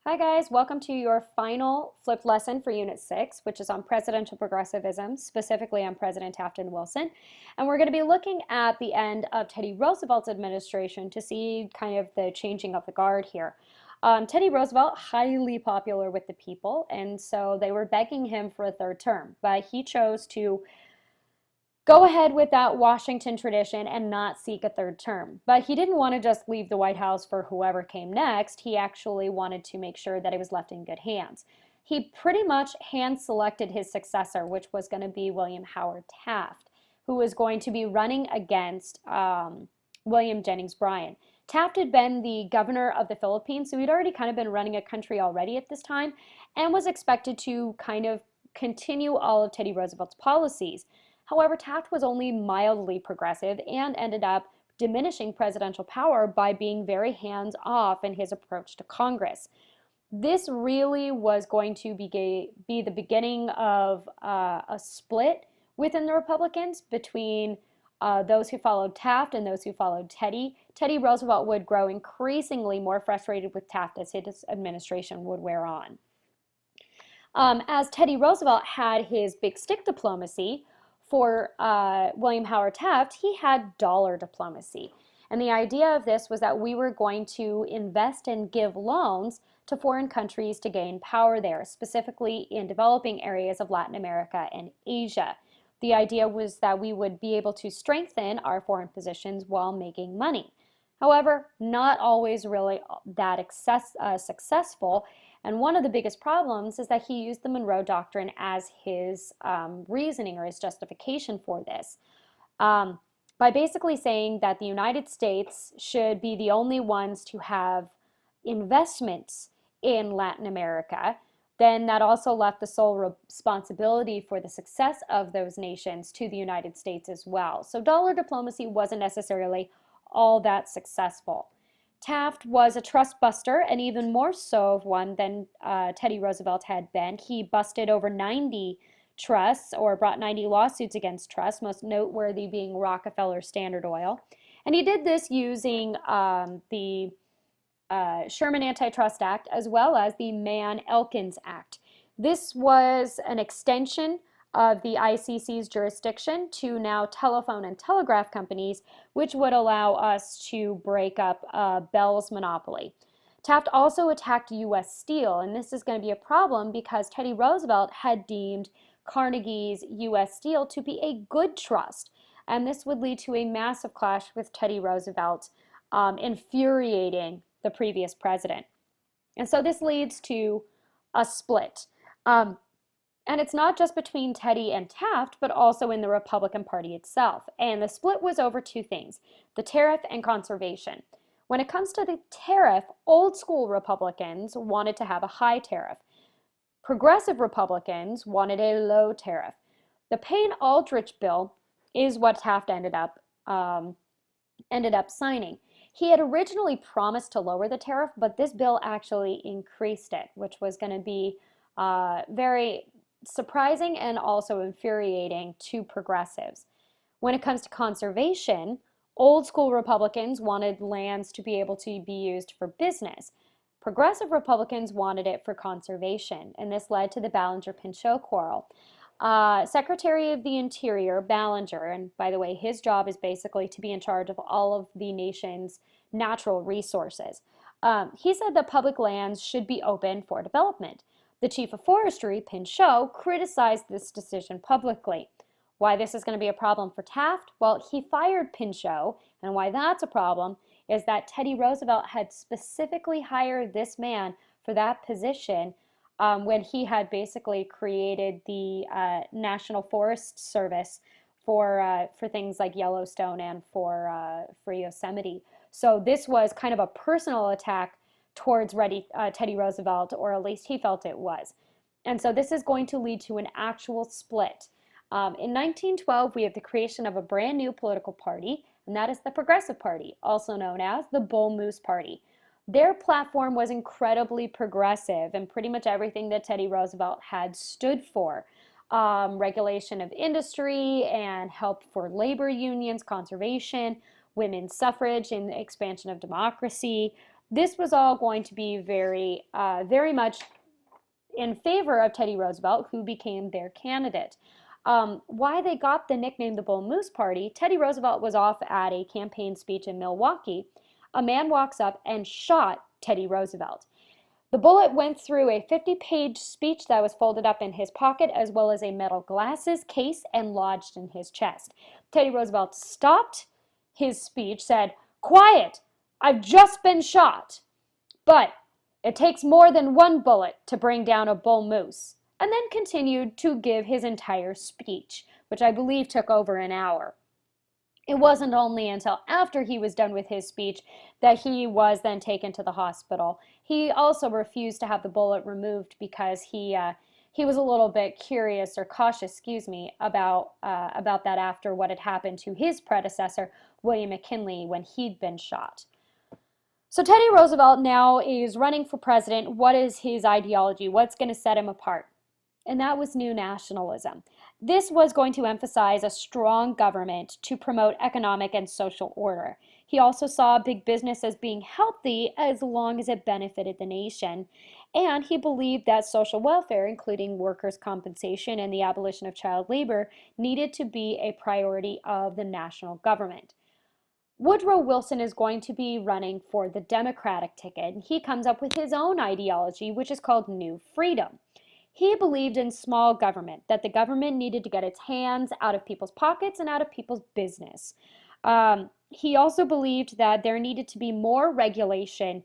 Hi guys, welcome to your final flipped lesson for Unit 6, which is on presidential progressivism, specifically on President Taft and Wilson. And we're going to be looking at the end of Teddy Roosevelt's administration to see kind of the changing of the guard here. Teddy Roosevelt, highly popular with the people, and so they were begging him for a third term, but he chose to go ahead with that Washington tradition and not seek a third term. But he didn't want to just leave the White House for whoever came next. He actually wanted to make sure that it was left in good hands. He pretty much hand-selected his successor, which was going to be William Howard Taft, who was going to be running against William Jennings Bryan. Taft had been the governor of the Philippines, so he'd already kind of been running a country already at this time and was expected to kind of continue all of Teddy Roosevelt's policies. However, Taft was only mildly progressive and ended up diminishing presidential power by being very hands-off in his approach to Congress. This really was going to be the beginning of a split within the Republicans between those who followed Taft and those who followed Teddy. Teddy Roosevelt would grow increasingly more frustrated with Taft as his administration would wear on. As Teddy Roosevelt had his big stick diplomacy, for William Howard Taft, he had dollar diplomacy. And the idea of this was that we were going to invest and give loans to foreign countries to gain power there, specifically in developing areas of Latin America and Asia. The idea was that we would be able to strengthen our foreign positions while making money. However, not always really that successful. And one of the biggest problems is that he used the Monroe Doctrine as his reasoning or his justification for this. By basically saying that the United States should be the only ones to have investments in Latin America, then that also left the sole responsibility for the success of those nations to the United States as well. So dollar diplomacy wasn't necessarily all that successful. Taft was a trust buster, and even more so of one than Teddy Roosevelt had been. He busted over 90 trusts, or brought 90 lawsuits against trusts, most noteworthy being Rockefeller Standard Oil. And he did this using the Sherman Antitrust Act as well as the Mann-Elkins Act. This was an extension of the ICC's jurisdiction to now telephone and telegraph companies, which would allow us to break up Bell's monopoly. Taft also attacked U.S. Steel, and this is going to be a problem because Teddy Roosevelt had deemed Carnegie's U.S. Steel to be a good trust, and this would lead to a massive clash with Teddy Roosevelt, infuriating the previous president. And so this leads to a split. And it's not just between Teddy and Taft, but also in the Republican Party itself. And the split was over two things, the tariff and conservation. When it comes to the tariff, old school Republicans wanted to have a high tariff. Progressive Republicans wanted a low tariff. The Payne-Aldrich bill is what Taft ended up signing. He had originally promised to lower the tariff, but this bill actually increased it, which was going to be very surprising and also infuriating to progressives. When it comes to conservation, old school Republicans wanted lands to be able to be used for business. Progressive Republicans wanted it for conservation, and this led to the Ballinger-Pinchot quarrel. Secretary of the Interior, Ballinger, and by the way, his job is basically to be in charge of all of the nation's natural resources. He said that public lands should be open for development. The chief of forestry, Pinchot, criticized this decision publicly. Why this is going to be a problem for Taft? Well, he fired Pinchot, and why that's a problem is that Teddy Roosevelt had specifically hired this man for that position when he had basically created the National Forest Service for things like Yellowstone and for Yosemite. So this was kind of a personal attack towards Teddy Roosevelt, or at least he felt it was. And so this is going to lead to an actual split. In 1912, we have the creation of a brand new political party, and that is the Progressive Party, also known as the Bull Moose Party. Their platform was incredibly progressive and pretty much everything that Teddy Roosevelt had stood for. Regulation of industry and help for labor unions, conservation, women's suffrage, and the expansion of democracy. This was all going to be very much in favor of Teddy Roosevelt, who became their candidate. Why they got the nickname the Bull Moose Party, Teddy Roosevelt was off at a campaign speech in Milwaukee. A man walks up and shot Teddy Roosevelt. The bullet went through a 50-page speech that was folded up in his pocket, as well as a metal glasses case, and lodged in his chest. Teddy Roosevelt stopped his speech, said, "Quiet, I've just been shot, but it takes more than one bullet to bring down a bull moose," and then continued to give his entire speech, which I believe took over an hour. It wasn't only until after he was done with his speech that he was then taken to the hospital. He also refused to have the bullet removed because he was a little bit curious, or cautious, excuse me, about that after what had happened to his predecessor, William McKinley, when he'd been shot. So Teddy Roosevelt now is running for president. What is his ideology? What's going to set him apart? And that was new nationalism. This was going to emphasize a strong government to promote economic and social order. He also saw big business as being healthy as long as it benefited the nation. And he believed that social welfare, including workers' compensation and the abolition of child labor, needed to be a priority of the national government. Woodrow Wilson is going to be running for the Democratic ticket, and he comes up with his own ideology, which is called New Freedom. He believed in small government, that the government needed to get its hands out of people's pockets and out of people's business. He also believed that there needed to be more regulation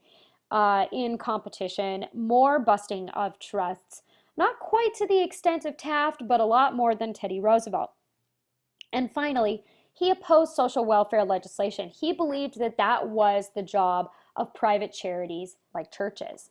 in competition, more busting of trusts, not quite to the extent of Taft, but a lot more than Teddy Roosevelt. And finally, he opposed social welfare legislation. He believed that that was the job of private charities like churches.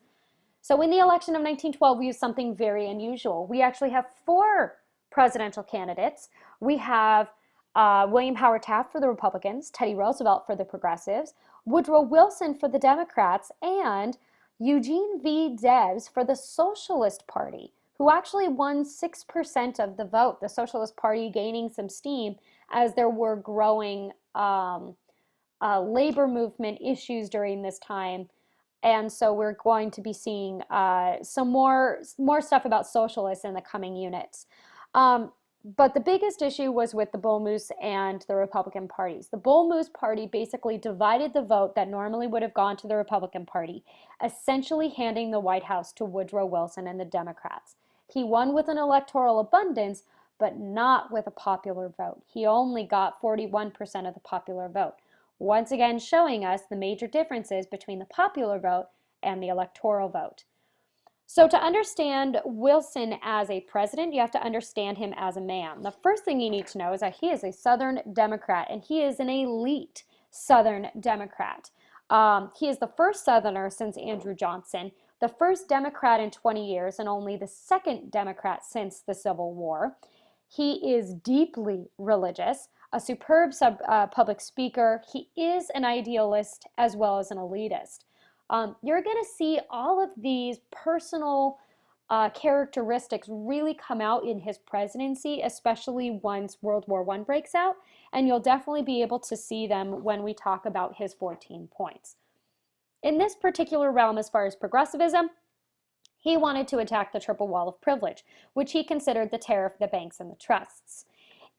So in the election of 1912, we have something very unusual. We actually have 4 presidential candidates. We have William Howard Taft for the Republicans, Teddy Roosevelt for the Progressives, Woodrow Wilson for the Democrats, and Eugene V. Debs for the Socialist Party, who actually won 6% of the vote, the Socialist Party gaining some steam as there were growing labor movement issues during this time. And so we're going to be seeing some more stuff about socialists in the coming units. But the biggest issue was with the Bull Moose and the Republican parties. The Bull Moose Party basically divided the vote that normally would have gone to the Republican Party, essentially handing the White House to Woodrow Wilson and the Democrats. He won with an electoral abundance, but not with a popular vote. He only got 41% of the popular vote. Once again showing us the major differences between the popular vote and the electoral vote. So to understand Wilson as a president, you have to understand him as a man. The first thing you need to know is that he is a Southern Democrat, and he is an elite Southern Democrat. He is the first Southerner since Andrew Johnson, the first Democrat in 20 years, and only the second Democrat since the Civil War. He is deeply religious, a superb public speaker. He is an idealist as well as an elitist. You're going to see all of these personal characteristics really come out in his presidency, especially once World War I breaks out, and you'll definitely be able to see them when we talk about his 14 points. In this particular realm, as far as progressivism, he wanted to attack the triple wall of privilege, which he considered the tariff, the banks, and the trusts.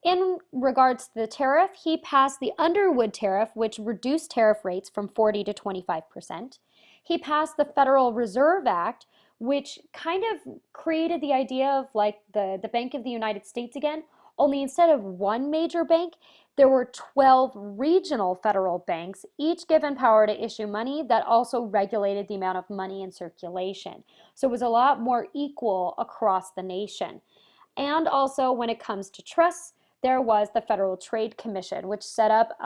In regards to the tariff, he passed the Underwood tariff, which reduced tariff rates from 40 to 25%. He passed the Federal Reserve Act, which kind of created the idea of like the Bank of the United States again, only instead of one major bank, there were 12 regional federal banks, each given power to issue money that also regulated the amount of money in circulation. So it was a lot more equal across the nation. And also when it comes to trusts, there was the Federal Trade Commission, which set up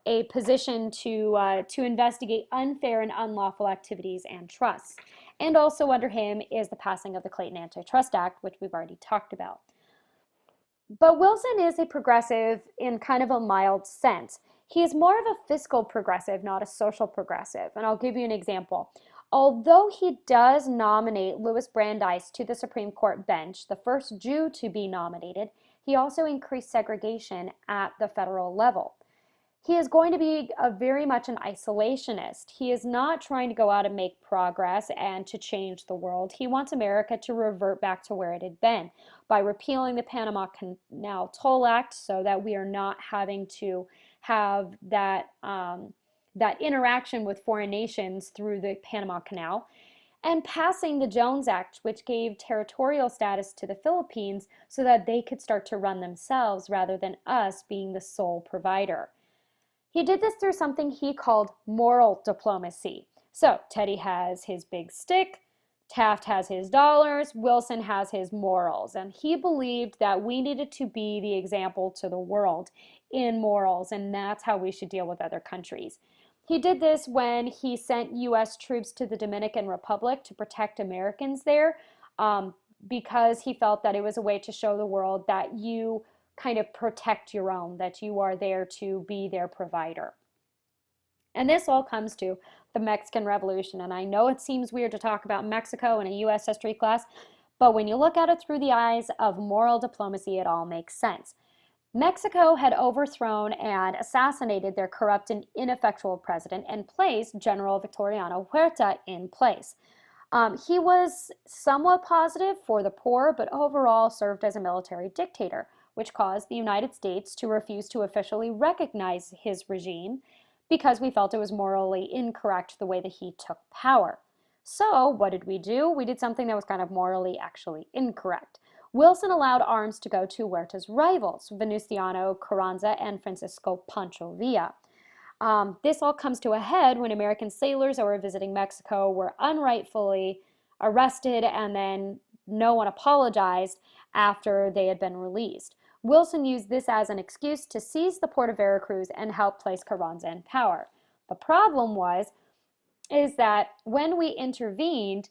a position to investigate unfair and unlawful activities and trusts. And also under him is the passing of the Clayton Antitrust Act, which we've already talked about. But Wilson is a progressive in kind of a mild sense. He is more of a fiscal progressive, not a social progressive. And I'll give you an example. Although he does nominate Louis Brandeis to the Supreme Court bench, the first Jew to be nominated, he also increased segregation at the federal level. he is going to be very much an isolationist. He is not trying to go out and make progress and to change the world. He wants America to revert back to where it had been by repealing the Panama Canal Toll Act so that we are not having to have that interaction with foreign nations through the Panama Canal, and passing the Jones Act, which gave territorial status to the Philippines so that they could start to run themselves rather than us being the sole provider. He did this through something he called moral diplomacy. So Teddy has his big stick, Taft has his dollars, Wilson has his morals, and he believed that we needed to be the example to the world in morals, and that's how we should deal with other countries. He did this when he sent U.S. troops to the Dominican Republic to protect Americans there, because he felt that it was a way to show the world that you kind of protect your own, that you are there to be their provider. And this all comes to the Mexican Revolution. And I know it seems weird to talk about Mexico in a U.S. history class, but when you look at it through the eyes of moral diplomacy, it all makes sense. Mexico had overthrown and assassinated their corrupt and ineffectual president and placed General Victoriano Huerta in place. He was somewhat positive for the poor, but overall served as a military dictator, which caused the United States to refuse to officially recognize his regime because we felt it was morally incorrect the way that he took power. So what did we do? We did something that was kind of morally actually incorrect. Wilson allowed arms to go to Huerta's rivals, Venustiano Carranza and Francisco Pancho Villa. This all comes to a head when American sailors that were visiting Mexico were unrightfully arrested, and then no one apologized after they had been released. Wilson used this as an excuse to seize the port of Veracruz and help place Carranza in power. The problem is that when we intervened,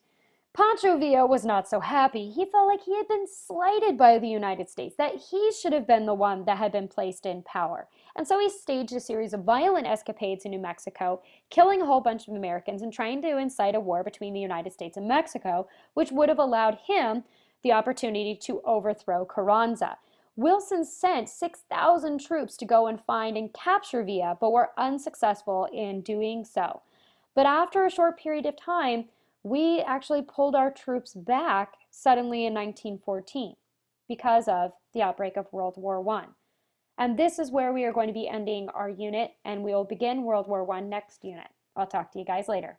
Pancho Villa was not so happy. He felt like he had been slighted by the United States, that he should have been the one that had been placed in power. And so he staged a series of violent escapades in New Mexico, killing a whole bunch of Americans and trying to incite a war between the United States and Mexico, which would have allowed him the opportunity to overthrow Carranza. Wilson sent 6,000 troops to go and find and capture Villa, but were unsuccessful in doing so. But after a short period of time, we actually pulled our troops back suddenly in 1914 because of the outbreak of World War I. And this is where we are going to be ending our unit, and we will begin World War I next unit. I'll talk to you guys later.